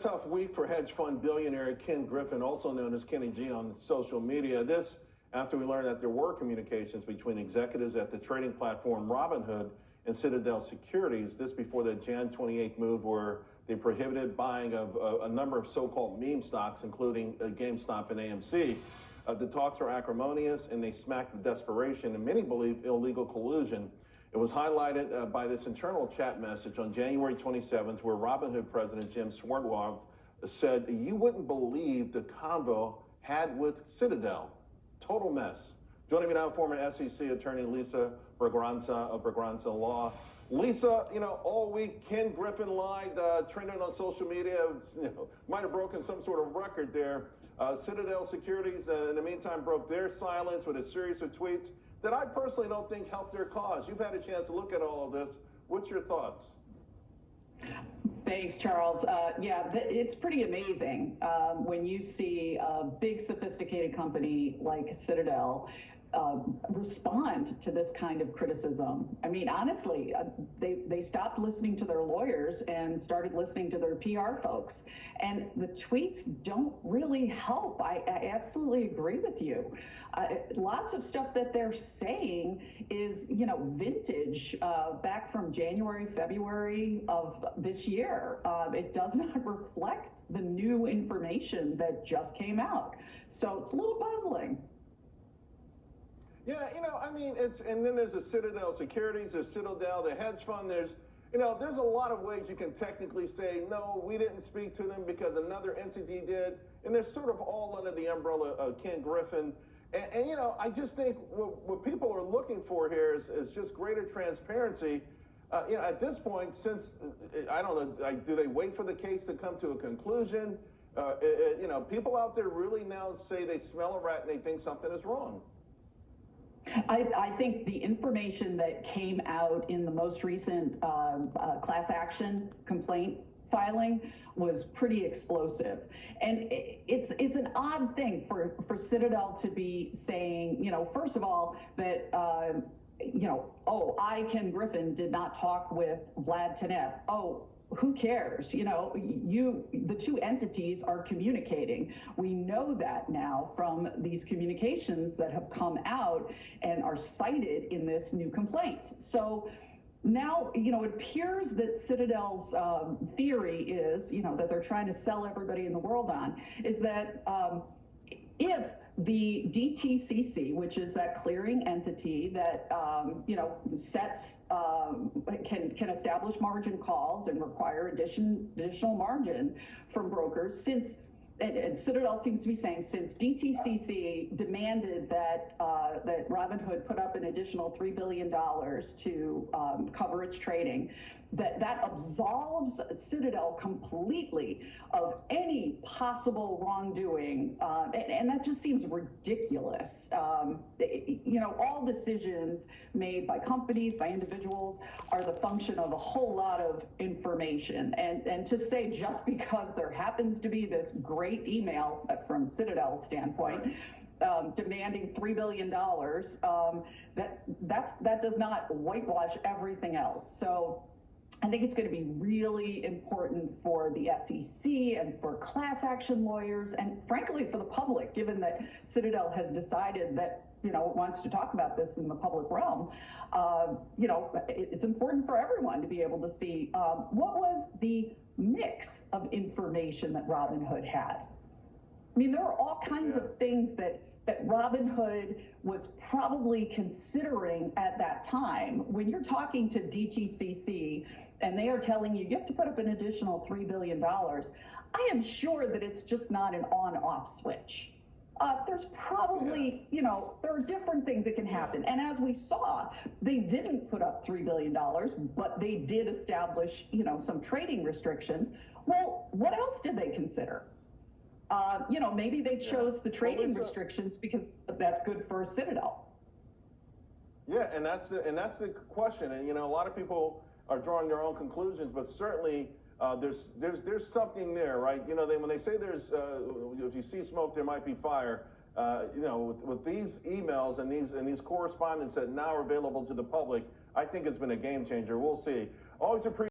tough week for hedge fund billionaire Ken Griffin, also known as Kenny G, on social media. This after we learned that there were communications between executives at the trading platform Robinhood and Citadel Securities. This before the Jan 28th move where they prohibited buying of a number of so-called meme stocks, including GameStop and AMC. The talks are acrimonious and they smack the desperation and many believe illegal collusion. It was highlighted by this internal chat message on January 27th, where Robinhood President Jim Swerdlow said, "You wouldn't believe the convo had with Citadel. Total mess." Joining me now, former SEC attorney Lisa Braganza of Braganza Law. Lisa, all week Ken Griffin lied, trending on social media. Might have broken some sort of record there. Citadel Securities, in the meantime, broke their silence with a series of tweets that I personally don't think helped their cause. You've had a chance to look at all of this. What's your thoughts? Thanks, Charles. It's pretty amazing when you see a big, sophisticated company like Citadel respond to this kind of criticism. I mean, honestly, they stopped listening to their lawyers and started listening to their PR folks. And the tweets don't really help. I absolutely agree with you. Lots of stuff that they're saying is, vintage back from January, February of this year. It does not reflect the new information that just came out. So it's a little puzzling. Yeah, and then there's the Citadel Securities, there's Citadel, the hedge fund, there's a lot of ways you can technically say, no, we didn't speak to them because another entity did, and they're sort of all under the umbrella of Ken Griffin. And I just think what people are looking for here is just greater transparency. At this point, since, I don't know, do they wait for the case to come to a conclusion? People out there really now say they smell a rat and they think something is wrong. I think the information that came out in the most recent class action complaint filing was pretty explosive. And it's an odd thing for Citadel to be saying, first of all, that, Ken Griffin did not talk with Vlad Tenev. Oh, who cares? The two entities are communicating. We know that now from these communications that have come out and are cited in this new complaint. So now, it appears that Citadel's theory is, that they're trying to sell everybody in the world on, is that if the DTCC, which is that clearing entity that sets can establish margin calls and require additional margin from brokers, and Citadel seems to be saying since DTCC demanded that Robinhood put up an additional $3 billion to cover its trading, that absolves Citadel completely of any possible wrongdoing, and that just seems ridiculous. All decisions made by companies, by individuals, are the function of a whole lot of information, and to say just because there happens to be this great email from Citadel's standpoint demanding $3 billion, that does not whitewash everything else. So I think it's going to be really important for the SEC and for class action lawyers and frankly for the public, given that Citadel has decided that it wants to talk about this in the public realm. It's important for everyone to be able to see what was the mix of information that Robinhood had. I mean, there are all kinds of things that Robinhood was probably considering at that time. When you're talking to DTCC and they are telling you have to put up an additional $3 billion, I am sure that it's just not an on-off switch. There's probably, there are different things that can happen. And as we saw, they didn't put up $3 billion, but they did establish, some trading restrictions. Well, what else did they consider? Maybe they chose the trading restrictions because that's good for Citadel. Yeah, and that's the question. And a lot of people are drawing their own conclusions, but certainly there's something there, right? When they say there's if you see smoke, there might be fire. With these emails and these correspondence that now are available to the public, I think it's been a game changer. We'll see. Always appreciate.